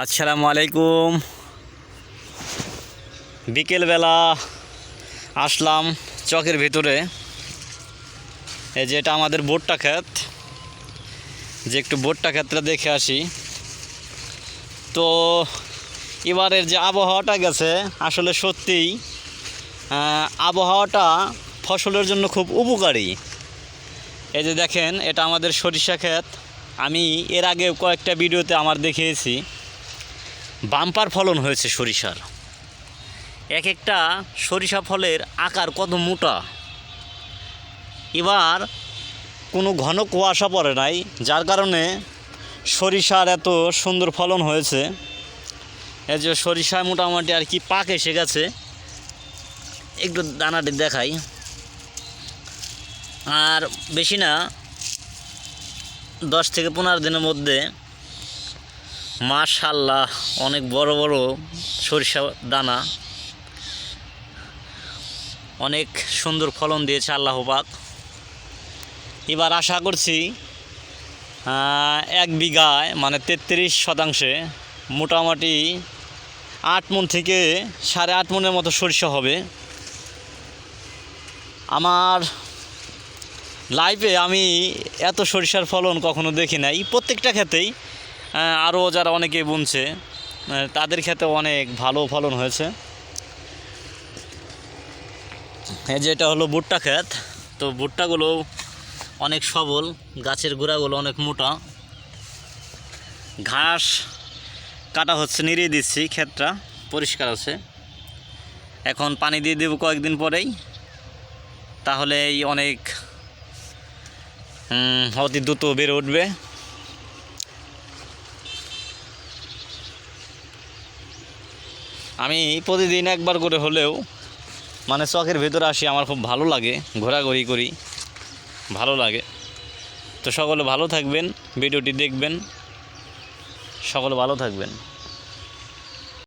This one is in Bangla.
আসসালামু আলাইকুম। বিকেলবেলা আসলাম চকের ভিতরে। এই যে এটা আমাদের ভুট্টা ক্ষেত, যে একটু ভুট্টা ক্ষেতটা দেখে আসি। তো এবারের যে আবহাওয়াটা গেছে, আসলে সত্যিই আবহাওয়াটা ফসলের জন্য খুব উপকারী। এই যে দেখেন, এটা আমাদের সরিষা ক্ষেত। আমি এর আগে কয়েকটা ভিডিওতে আমার দেখিয়েছি, বাম্পার ফলন হয়েছে সরিষার। এক একটা সরিষা ফলের আকার কত মোটা। এবার কোনো ঘন কুয়াশা পড়ে নাই, যার কারণে সরিষার এত সুন্দর ফলন হয়েছে। এই যে সরিষায় মোটামুটি আর কি পাক এসে গেছে। একটু দানাটি দেখাই, আর বেশি না, 10 থেকে 15 দিনের মধ্যে মাশাআল্লাহ অনেক বড় বড় সরিষা দানা, অনেক সুন্দর ফলন দিয়েছে আল্লাহ পাক। এবার আশা করছি 1 বিঘায় মানে 33 শতাংশে মোটামুটি 8 মণ থেকে 8.5 মণের মতো সরিষা হবে। আমার লাইফে আমি এত সরিষার ফলন কখনো দেখি নাই। প্রত্যেকটা ক্ষেতেই আরও যারা অনেকে বুনছে তাদের ক্ষেতে অনেক ভালো ফলন হয়েছে। এই যে এটা হলো ভুট্টা ক্ষেত। তো ভুট্টাগুলো অনেক সবল, গাছের গোড়াগুলো অনেক মোটা। ঘাস কাটা হচ্ছে, নিড়িয়ে দিচ্ছি, ক্ষেতটা পরিষ্কার আছে। এখন পানি দিয়ে দেবো কয়েকদিন পরেই, তাহলেই অনেক অতি দ্রুত বেড়ে উঠবে। আমি প্রতিদিন একবার করে হলেও মানে চকের ভেতরে আসি, আমার খুব ভালো লাগে, ঘোরাঘুরি করি, ভালো লাগে। তো সকলে ভালো থাকবেন, ভিডিওটি দেখবেন, সকলে ভালো থাকবেন।